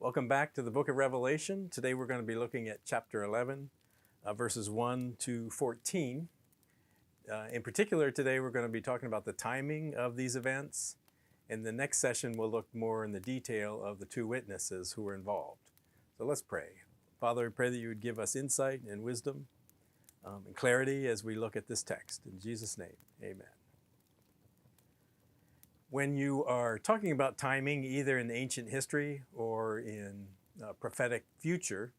Welcome back to the book of Revelation. Today we're going to be looking at chapter 11, verses 1 to 14. In particular, today we're going to be talking about the timing of these events. In the next session, we'll look more in the detail of the two witnesses who were involved. So let's pray. Father, we pray that you would give us insight and wisdom and clarity as we look at this text. In Jesus' name, amen. When you are talking about timing, either in ancient history or in prophetic future,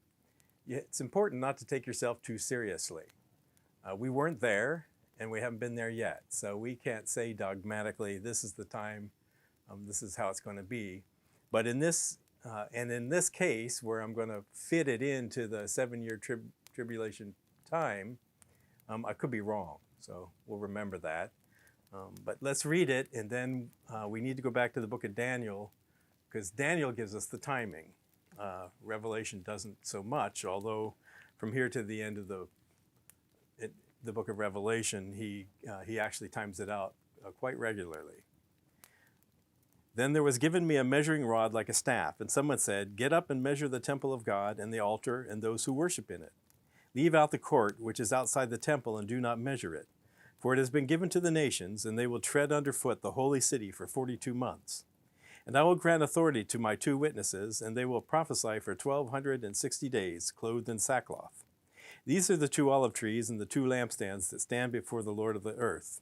it's important not to take yourself too seriously. We weren't there, and we haven't been there yet, so we can't say dogmatically, this is the time, this is how it's going to be. But in this case, where I'm going to fit it into the 7-year tribulation time, I could be wrong, so we'll remember that. But let's read it, and then we need to go back to the book of Daniel, because Daniel gives us the timing. Revelation doesn't so much, although from here to the end of the book of Revelation, he actually times it out quite regularly. Then there was given me a measuring rod like a staff, and someone said, "Get up and measure the temple of God and the altar and those who worship in it. Leave out the court which is outside the temple and do not measure it. For it has been given to the nations, and they will tread underfoot the holy city for 42 months. And I will grant authority to my two witnesses, and they will prophesy for 1260 days, clothed in sackcloth. These are the two olive trees and the two lampstands that stand before the Lord of the earth.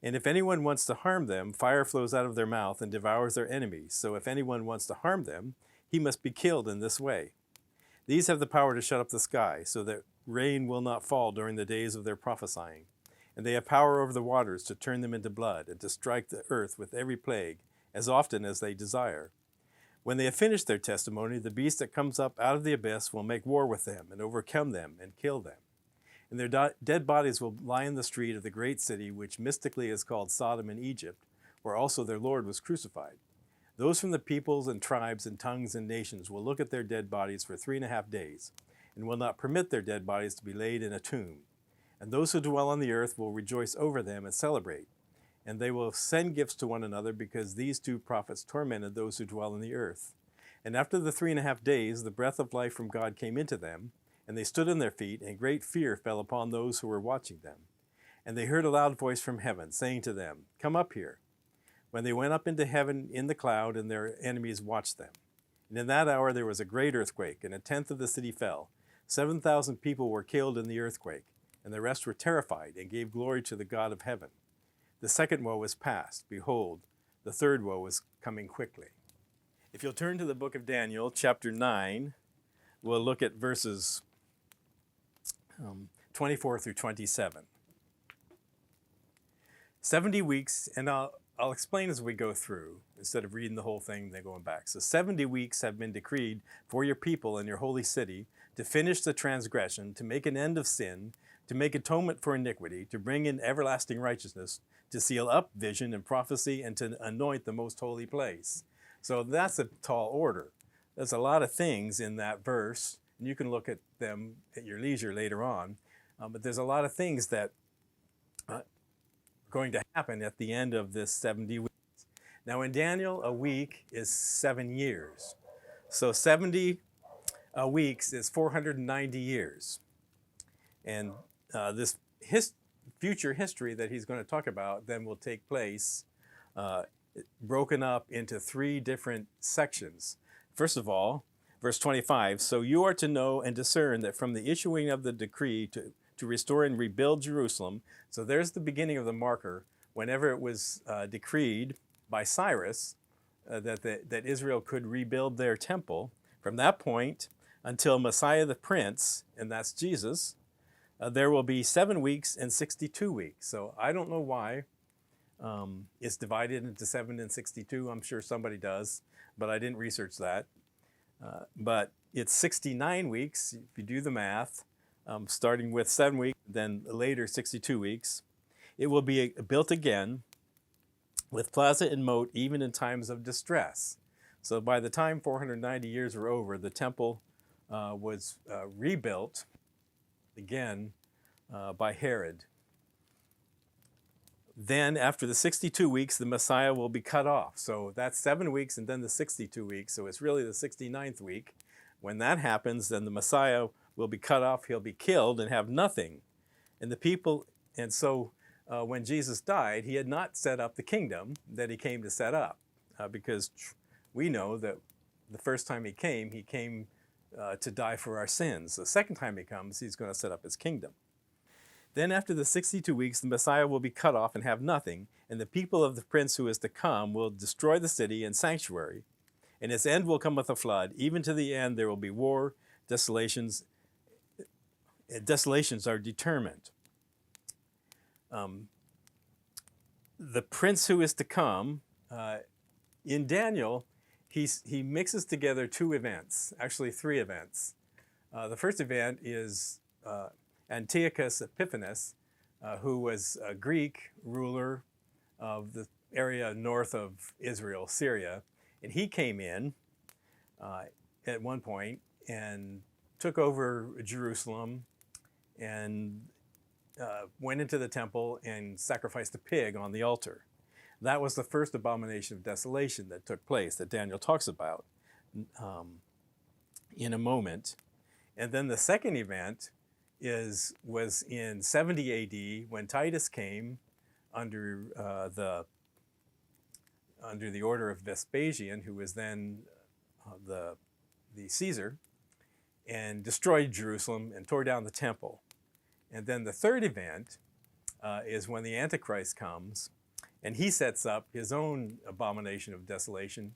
And if anyone wants to harm them, fire flows out of their mouth and devours their enemies. So if anyone wants to harm them, he must be killed in this way. These have the power to shut up the sky, so that rain will not fall during the days of their prophesying. And they have power over the waters to turn them into blood, and to strike the earth with every plague, as often as they desire. When they have finished their testimony, the beast that comes up out of the abyss will make war with them, and overcome them, and kill them. And their dead bodies will lie in the street of the great city, which mystically is called Sodom and Egypt, where also their Lord was crucified. Those from the peoples and tribes and tongues and nations will look at their dead bodies for 3.5 days, and will not permit their dead bodies to be laid in a tomb. And those who dwell on the earth will rejoice over them and celebrate. And they will send gifts to one another, because these two prophets tormented those who dwell on the earth. And after the 3.5 days, the breath of life from God came into them, and they stood on their feet, and great fear fell upon those who were watching them. And they heard a loud voice from heaven, saying to them, "Come up here." When they went up into heaven in the cloud, and their enemies watched them. And in that hour there was a great earthquake, and 1/10 of the city fell. 7,000 people were killed in the earthquake, and the rest were terrified, and gave glory to the God of heaven. The second woe was past. Behold, the third woe is coming quickly. If you'll turn to the book of Daniel, chapter 9, we'll look at verses 24 through 27. 70 weeks, and I'll explain as we go through, instead of reading the whole thing, then going back. So 70 weeks have been decreed for your people and your holy city, to finish the transgression, to make an end of sin, to make atonement for iniquity, to bring in everlasting righteousness, to seal up vision and prophecy, and to anoint the most holy place. So that's a tall order. There's a lot of things in that verse, and you can look at them at your leisure later on, but there's a lot of things that are going to happen at the end of this 70 weeks. Now in Daniel, a week is 7 years. So 70 weeks is 490 years. And this future history that he's going to talk about then will take place broken up into 3 different sections. First of all, verse 25, "So you are to know and discern that from the issuing of the decree to restore and rebuild Jerusalem," so there's the beginning of the marker, whenever it was decreed by Cyrus that Israel could rebuild their temple. From that point until Messiah the Prince, and that's Jesus, there will be 7 weeks and 62 weeks. So I don't know why it's divided into 7 and 62. I'm sure somebody does, but I didn't research that. But it's 69 weeks, if you do the math, starting with 7 weeks, then later 62 weeks. It will be built again with plaza and moat, even in times of distress. So by the time 490 years were over, the temple was rebuilt again by Herod. Then after the 62 weeks, the Messiah will be cut off. So that's 7 weeks and then the 62 weeks. So it's really the 69th week. When that happens, then the Messiah will be cut off. He'll be killed and have nothing. And the people, and so when Jesus died, he had not set up the kingdom that he came to set up, because we know that the first time he came to die for our sins. The second time he comes, he's going to set up his kingdom. Then after the 62 weeks, the Messiah will be cut off and have nothing, and the people of the prince who is to come will destroy the city and sanctuary, and its end will come with a flood. Even to the end there will be war, desolations are determined. The prince who is to come, in Daniel, he mixes together two events, actually three events. The first event is Antiochus Epiphanes, who was a Greek ruler of the area north of Israel, Syria, and he came in at one point and took over Jerusalem and went into the temple and sacrificed a pig on the altar. That was the first abomination of desolation that took place that Daniel talks about in a moment. And then the second event was in 70 AD when Titus came under the order of Vespasian, who was then the Caesar, and destroyed Jerusalem and tore down the temple. And then the third event is when the Antichrist comes, and he sets up his own abomination of desolation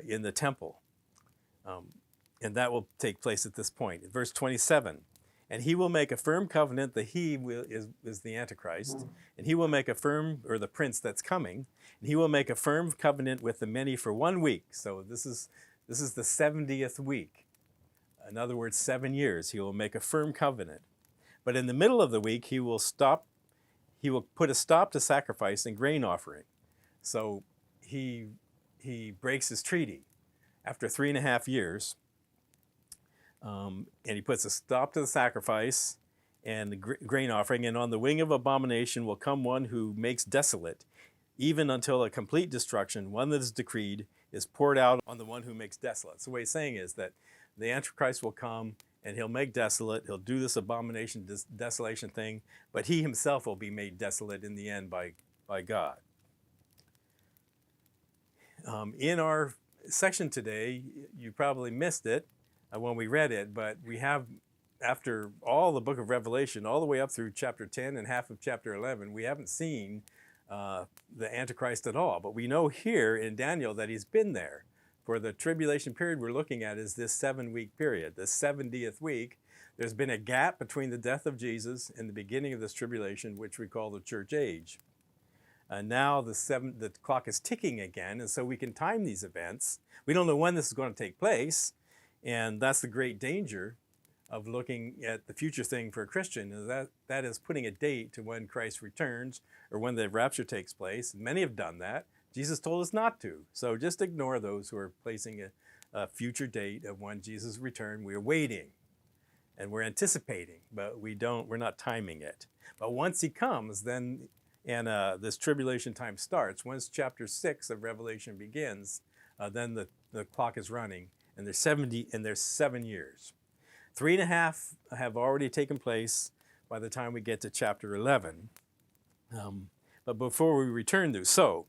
in the temple. And that will take place at this point. Verse 27, and he will make a firm covenant, is the Antichrist, and he will make a firm, or the prince that's coming, and he will make a firm covenant with the many for 1 week. So this is the 70th week. In other words, 7 years. He will make a firm covenant. But in the middle of the week, he will put a stop to sacrifice and grain offering. So he breaks his treaty after 3.5 years. And he puts a stop to the sacrifice and the grain offering. And on the wing of abomination will come one who makes desolate, even until a complete destruction, one that is decreed, is poured out on the one who makes desolate. So what he's saying is that the Antichrist will come and he'll make desolate. He'll do this abomination, this desolation thing, but he himself will be made desolate in the end by God. In our section today, you probably missed it when we read it, but we have, after all the book of Revelation, all the way up through chapter 10 and half of chapter 11, we haven't seen the Antichrist at all. But we know here in Daniel that he's been there. For the tribulation period we're looking at is this 7-week period, the 70th week. There's been a gap between the death of Jesus and the beginning of this tribulation, which we call the church age. Now the clock is ticking again, and so we can time these events. We don't know when this is going to take place, and that's the great danger of looking at the future thing for a Christian, is that is putting a date to when Christ returns or when the rapture takes place. Many have done that. Jesus told us not to. So just ignore those who are placing a future date of when Jesus returned. We're waiting and we're anticipating, but we're not timing it. But once he comes, then, and this tribulation time starts, once chapter 6 of Revelation begins, then the clock is running, and there's 7 years. 3.5 have already taken place by the time we get to chapter 11. But before we return to,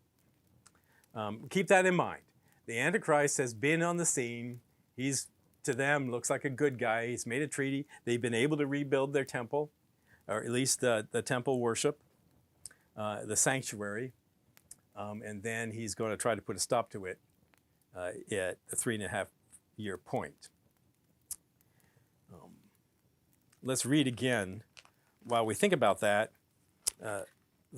keep that in mind. The Antichrist has been on the scene. He's, to them, looks like a good guy. He's made a treaty. They've been able to rebuild their temple, or at least the temple worship, the sanctuary. And then he's going to try to put a stop to it at the 3.5-year point. Let's read again, while we think about that, the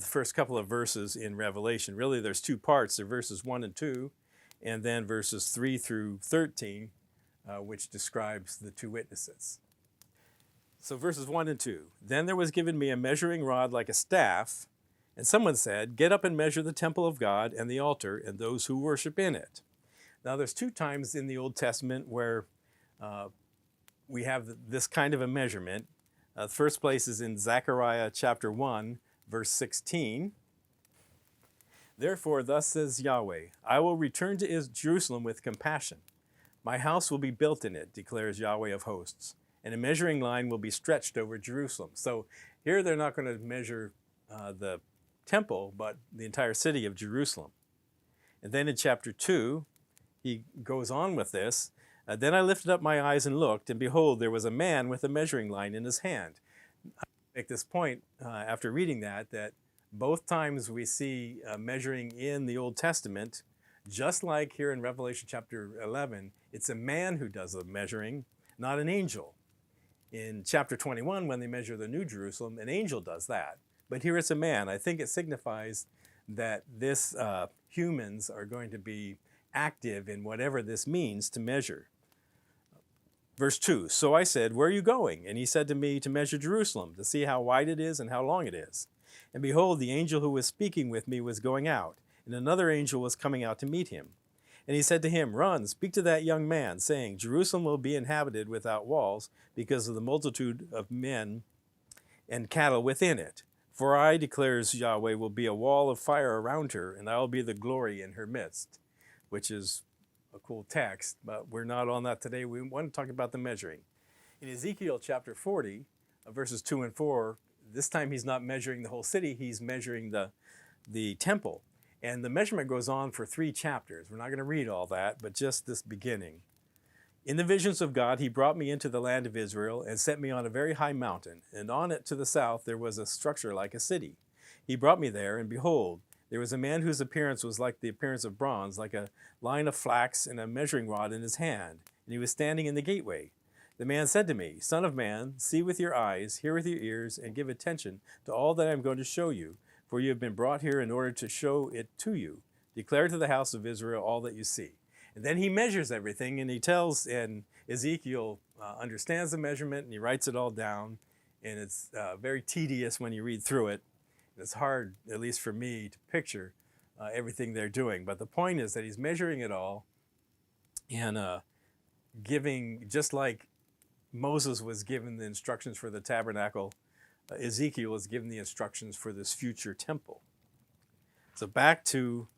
first couple of verses in Revelation. Really, there's two parts. There are verses 1 and 2, and then verses 3 through 13, which describes the two witnesses. So verses 1 and 2. Then there was given me a measuring rod like a staff, and someone said, "Get up and measure the temple of God and the altar and those who worship in it." Now, there's 2 times in the Old Testament where we have this kind of a measurement. The first place is in Zechariah chapter 1, verse 16. Therefore, thus says Yahweh, I will return to Jerusalem with compassion. My house will be built in it, declares Yahweh of hosts, and a measuring line will be stretched over Jerusalem. So here they're not going to measure the temple, but the entire city of Jerusalem. And then in chapter 2, he goes on with this. Then I lifted up my eyes and looked, and behold, there was a man with a measuring line in his hand. I make this point after reading that both times we see measuring in the Old Testament, just like here in Revelation chapter 11, it's a man who does the measuring, not an angel. In chapter 21, when they measure the New Jerusalem, an angel does that. But here it's a man. I think it signifies that this humans are going to be active in whatever this means to measure. Verse 2, so I said, where are you going? And he said to me, to measure Jerusalem, to see how wide it is and how long it is. And behold, the angel who was speaking with me was going out, and another angel was coming out to meet him. And he said to him, run, speak to that young man, saying, Jerusalem will be inhabited without walls because of the multitude of men and cattle within it. For I, declares Yahweh, will be a wall of fire around her, and I will be the glory in her midst, which is a cool text, but we're not on that today. We want to talk about the measuring. In Ezekiel chapter 40, verses 2 and 4, this time he's not measuring the whole city, he's measuring the temple. And the measurement goes on for 3 chapters. We're not going to read all that, but just this beginning. In the visions of God, he brought me into the land of Israel and set me on a very high mountain, and on it to the south there was a structure like a city. He brought me there, and behold, there was a man whose appearance was like the appearance of bronze, like a line of flax and a measuring rod in his hand, and he was standing in the gateway. The man said to me, Son of man, see with your eyes, hear with your ears, and give attention to all that I am going to show you, for you have been brought here in order to show it to you. Declare to the house of Israel all that you see. And then he measures everything, and he tells, and Ezekiel understands the measurement, and he writes it all down, and it's very tedious when you read through it. It's hard, at least for me, to picture everything they're doing. But the point is that he's measuring it all and giving, just like Moses was given the instructions for the tabernacle, Ezekiel was given the instructions for this future temple. So back to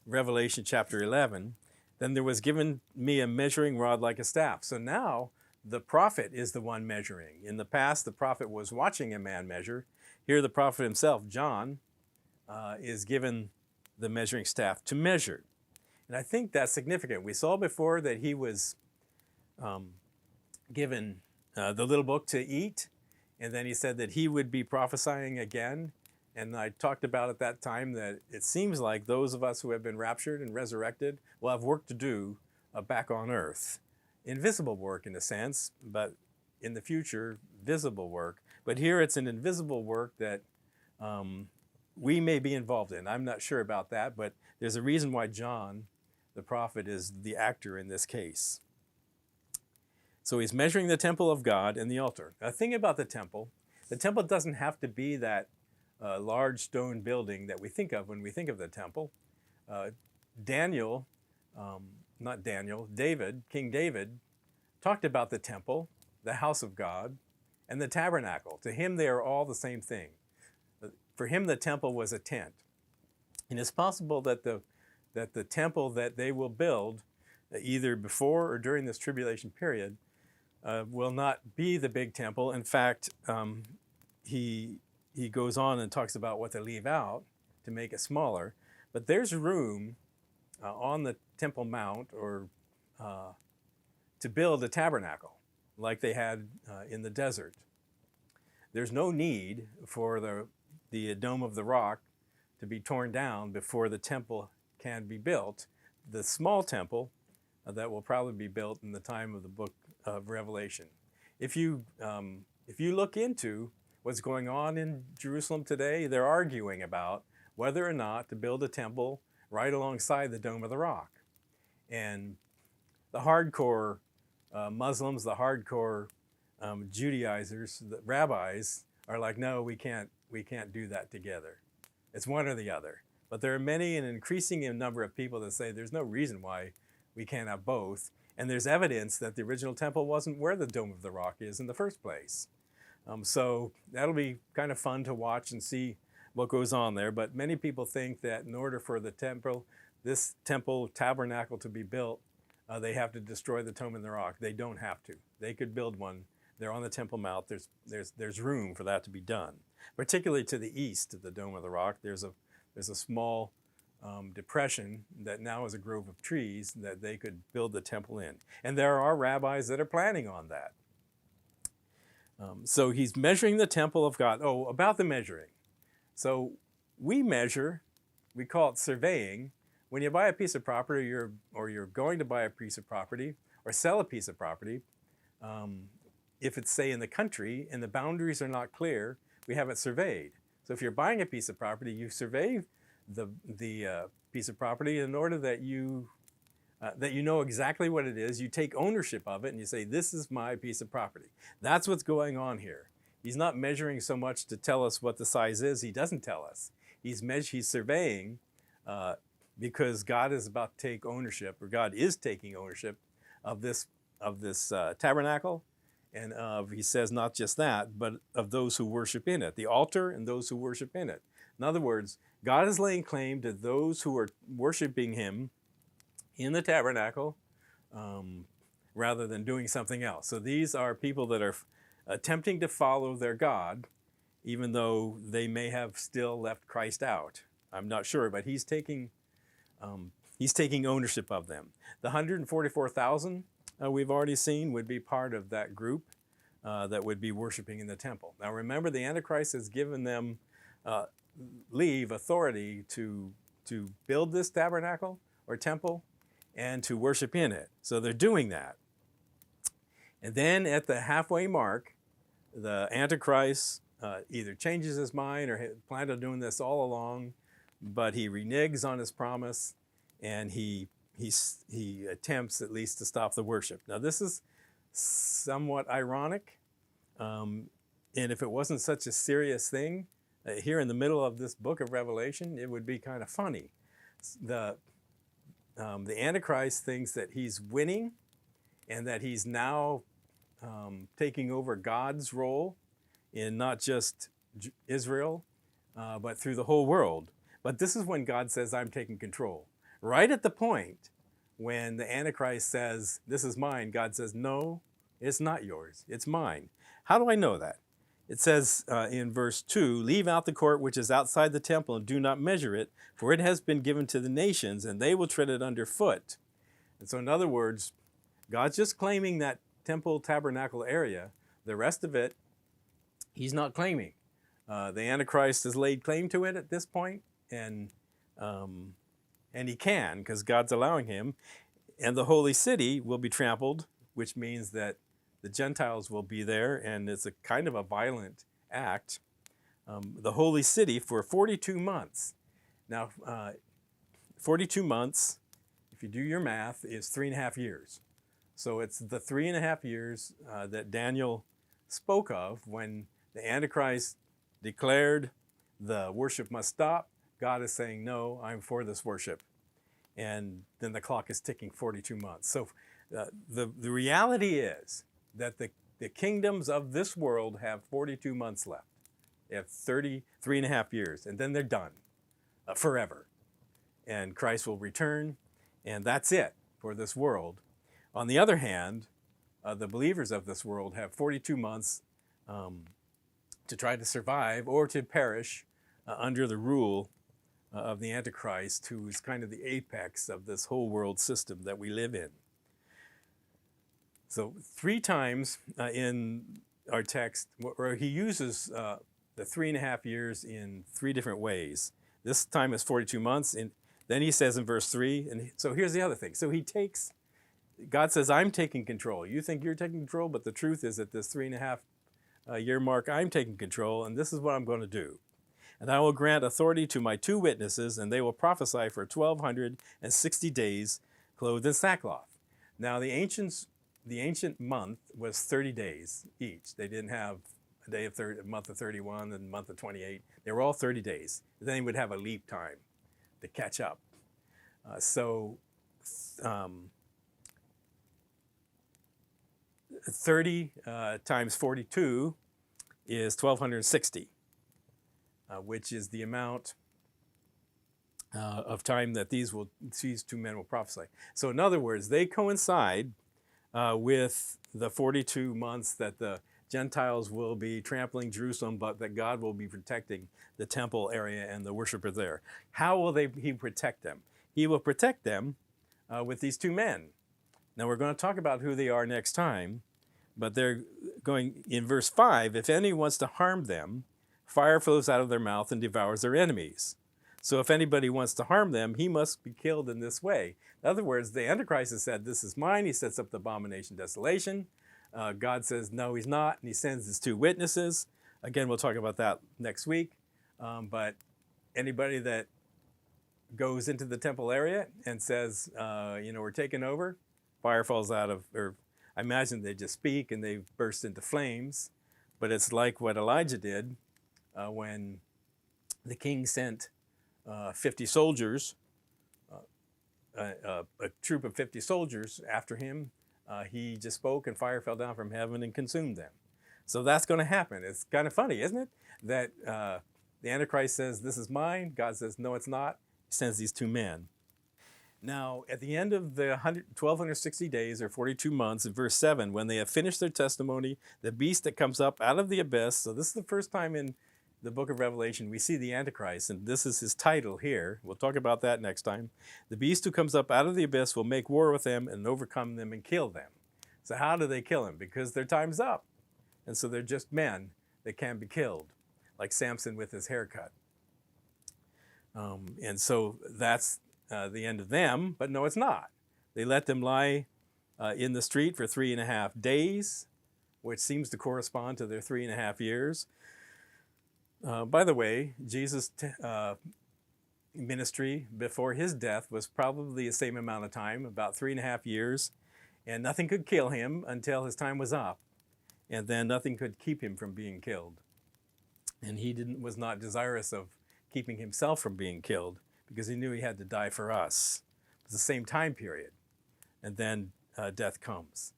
Revelation chapter 11. Then there was given me a measuring rod like a staff. So now the prophet is the one measuring. In the past, the prophet was watching a man measure. Here the prophet himself, John, is given the measuring staff to measure. And I think that's significant. We saw before that he was given the little book to eat, and then he said that he would be prophesying again. And I talked about at that time that it seems like those of us who have been raptured and resurrected will have work to do back on earth. Invisible work in a sense, but in the future, visible work. But here it's an invisible work that we may be involved in. I'm not sure about that, but there's a reason why John, the prophet, is the actor in this case. So he's measuring the temple of God and the altar. Now, the thing about the temple doesn't have to be that large stone building that we think of when we think of the temple. King David, talked about the temple, the house of God, and the tabernacle. To him, they are all the same thing. For him, the temple was a tent. And it's possible that the temple that they will build, either before or during this tribulation period, will not be the big temple. In fact, he goes on and talks about what they leave out to make it smaller. But there's room on the Temple Mount or to build a tabernacle like they had in the desert. There's no need for the Dome of the Rock to be torn down before the temple can be built. The small temple that will probably be built in the time of the book of Revelation. If you look into what's going on in Jerusalem today, they're arguing about whether or not to build a temple right alongside the Dome of the Rock. And the hardcore Muslims, the hardcore Judaizers, the rabbis are like, no, we can't do that together. It's one or the other. But there are many, an increasing number of people that say there's no reason why we can't have both. And there's evidence that the original temple wasn't where the Dome of the Rock is in the first place. So that'll be kind of fun to watch and see what goes on there, but many people think that in order for this temple tabernacle to be built, they have to destroy the Dome in the Rock. They don't have to. They could build one. They're on the Temple Mount. There's room for that to be done. Particularly to the east of the Dome of the Rock, there's a small depression that now is a grove of trees that they could build the temple in. And there are rabbis that are planning on that. So he's measuring the temple of God. Oh, about the measuring. So we measure, we call it surveying. When you buy a piece of property or you're going to buy a piece of property or sell a piece of property, if it's, say, in the country and the boundaries are not clear, we have it surveyed. So if you're buying a piece of property, you survey the piece of property in order that you know exactly what it is. You take ownership of it and you say, this is my piece of property. That's what's going on here. He's not measuring so much to tell us what the size is. He doesn't tell us. He's surveying because God is about to take ownership, or God is taking ownership of this tabernacle, and he says not just that, but of those who worship in it, the altar and those who worship in it. In other words, God is laying claim to those who are worshiping him in the tabernacle rather than doing something else. So these are people that are attempting to follow their God, even though they may have still left Christ out. I'm not sure, but he's taking ownership of them. The 144,000 we've already seen would be part of that group that would be worshiping in the temple. Now remember, the Antichrist has given them authority to build this tabernacle or temple and to worship in it. So they're doing that. And then at the halfway mark, the Antichrist either changes his mind or had planned on doing this all along, but he reneges on his promise, and he attempts at least to stop the worship. Now this is somewhat ironic, and if it wasn't such a serious thing, here in the middle of this book of Revelation, it would be kind of funny. The Antichrist thinks that he's winning and that he's now taking over God's role in not just Israel, but through the whole world. But this is when God says, I'm taking control. Right at the point when the Antichrist says, this is mine, God says, no, it's not yours, it's mine. How do I know that? It says in verse 2, leave out the court which is outside the temple and do not measure it, for it has been given to the nations, and they will tread it underfoot. And so in other words, God's just claiming that temple tabernacle area. The rest of it, he's not claiming. The Antichrist has laid claim to it at this point, and he can, because God's allowing him. And the holy city will be trampled, which means that the Gentiles will be there, and it's a kind of a violent act. The holy city for 42 months. Now, 42 months, if you do your math, is 3.5 years. So it's the 3.5 years that Daniel spoke of when the Antichrist declared the worship must stop. God is saying, no, I'm for this worship. And then the clock is ticking 42 months. So the reality is that the kingdoms of this world have 42 months left. They have 3.5 years, and then they're done forever. And Christ will return, and that's it for this world. On the other hand, the believers of this world have 42 months to try to survive or to perish under the rule of the Antichrist, who is kind of the apex of this whole world system that we live in. So 3 times in our text, where he uses the 3.5 years in 3 different ways. This time is 42 months, and then he says in verse 3, and so here's the other thing. So God says, I'm taking control. You think you're taking control, but the truth is at this 3.5 year mark, I'm taking control, and this is what I'm going to do. And I will grant authority to my 2 witnesses, and they will prophesy for 1,260 days, clothed in sackcloth. Now the ancient month was 30 days each. They didn't have a month of 31 and a month of 28. They were all 30 days. Then they would have a leap time to catch up. 30 times 42 is 1,260. which is the amount of time that these two men will prophesy. So in other words, they coincide with the 42 months that the Gentiles will be trampling Jerusalem, but that God will be protecting the temple area and the worshiper there. How will he protect them? He will protect them with these two men. Now we're going to talk about who they are next time, but they're going in verse 5, if any wants to harm them, fire flows out of their mouth and devours their enemies. So if anybody wants to harm them, he must be killed in this way. In other words, the Antichrist has said, this is mine. He sets up the abomination desolation. God says, no, he's not, and he sends his two witnesses. Again, we'll talk about that next week. But anybody that goes into the temple area and says, we're taking over, fire falls out of, or I imagine they just speak and they burst into flames. But it's like what Elijah did when the king sent 50 soldiers, a troop of 50 soldiers after him. He just spoke and fire fell down from heaven and consumed them. So that's going to happen. It's kind of funny, isn't it? That the Antichrist says, this is mine. God says, no, it's not. He sends these two men. Now, at the end of the 1260 days or 42 months, in verse 7, when they have finished their testimony, the beast that comes up out of the abyss, so this is the first time in the book of Revelation we see the Antichrist, and this is his title here. We'll talk about that next time. The beast who comes up out of the abyss will make war with them and overcome them and kill them. So how do they kill him? Because their time's up. And so they're just men that can be killed, like Samson with his haircut. And so that's the end of them, but no, it's not. They let them lie in the street for 3.5 days, which seems to correspond to their 3.5 years. By the way, Jesus' ministry before his death was probably the same amount of time, about 3.5 years, and nothing could kill him until his time was up, and then nothing could keep him from being killed. And he was not desirous of keeping himself from being killed because he knew he had to die for us. It's the same time period, and then death comes.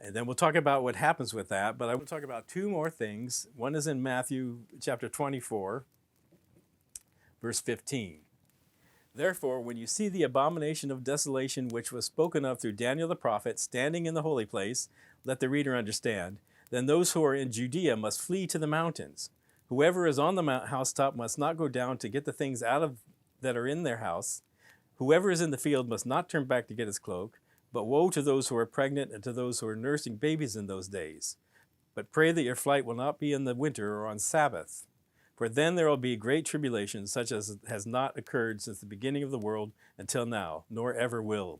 And then we'll talk about what happens with that, but I will talk about two more things. One is in Matthew chapter 24, verse 15. Therefore, when you see the abomination of desolation which was spoken of through Daniel the prophet standing in the holy place, let the reader understand, then those who are in Judea must flee to the mountains. Whoever is on the housetop must not go down to get the things out of that are in their house. Whoever is in the field must not turn back to get his cloak. But woe to those who are pregnant and to those who are nursing babies in those days. But pray that your flight will not be in the winter or on Sabbath. For then there will be great tribulation, such as has not occurred since the beginning of the world until now, nor ever will.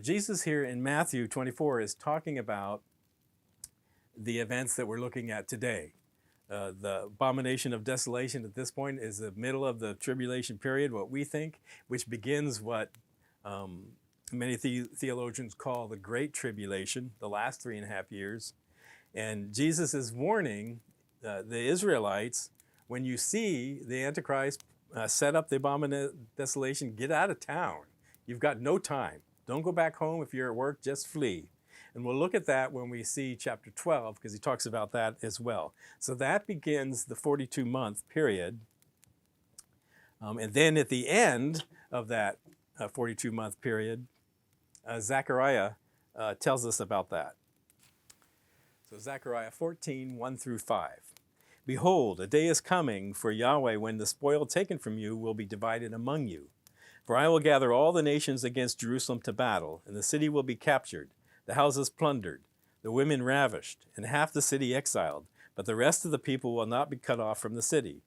Jesus here in Matthew 24 is talking about the events that we're looking at today. The abomination of desolation at this point is the middle of the tribulation period, what we think, which begins what many theologians call the Great Tribulation, the last 3.5 years. And Jesus is warning the Israelites, when you see the Antichrist set up the abomination of desolation, get out of town. You've got no time. Don't go back home if you're at work, just flee. And we'll look at that when we see chapter 12, because he talks about that as well. So that begins the 42-month period. And then at the end of that 42-month period, Zechariah tells us about that. So Zechariah 14, 1 through 5. Behold, a day is coming for Yahweh when the spoil taken from you will be divided among you. For I will gather all the nations against Jerusalem to battle, and the city will be captured, the houses plundered, the women ravished, and half the city exiled, but the rest of the people will not be cut off from the city.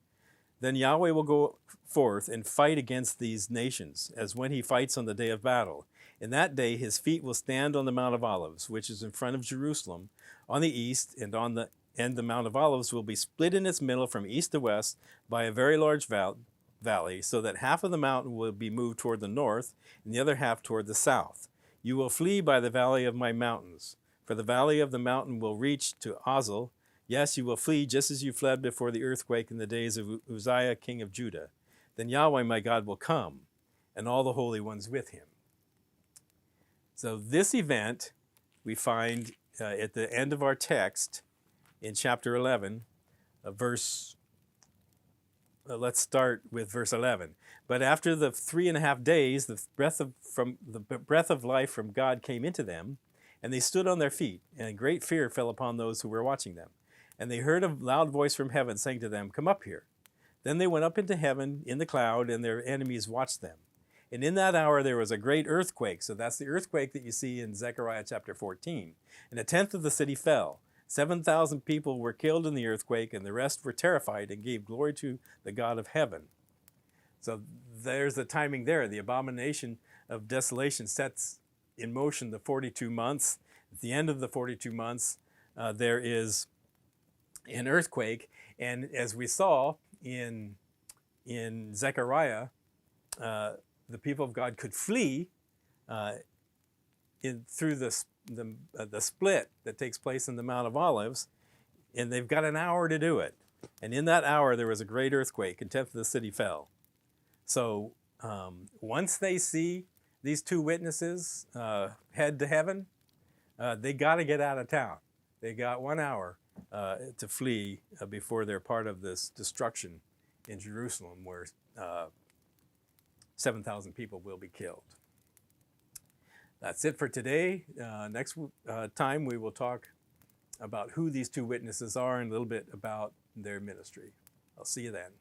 Then Yahweh will go forth and fight against these nations, as when he fights on the day of battle. In that day his feet will stand on the Mount of Olives, which is in front of Jerusalem, on the east, and the Mount of Olives will be split in its middle from east to west by a very large valley, so that half of the mountain will be moved toward the north, and the other half toward the south. You will flee by the valley of my mountains, for the valley of the mountain will reach to Ozel. Yes, you will flee just as you fled before the earthquake in the days of Uzziah, king of Judah. Then Yahweh my God will come, and all the holy ones with him. So this event we find at the end of our text in chapter 11, verse. Let's start with verse 11. But after the 3.5 days, the breath of life from God came into them, and they stood on their feet, and a great fear fell upon those who were watching them. And they heard a loud voice from heaven saying to them, "Come up here." Then they went up into heaven in the cloud, and their enemies watched them. And in that hour there was a great earthquake. So that's the earthquake that you see in Zechariah chapter 14. And a tenth of the city fell. 7,000 people were killed in the earthquake, and the rest were terrified and gave glory to the God of heaven. So there's the timing there. The abomination of desolation sets in motion the 42 months. At the end of the 42 months, there is an earthquake. And as we saw in Zechariah, the people of God could flee through the split that takes place in the Mount of Olives, and they've got an hour to do it. And in that hour, there was a great earthquake, and 10th of the city fell. So once they see these two witnesses head to heaven, they got to get out of town. They got 1 hour to flee before they're part of this destruction in Jerusalem, where 7,000 people will be killed. That's it for today. Next time we will talk about who these two witnesses are and a little bit about their ministry. I'll see you then.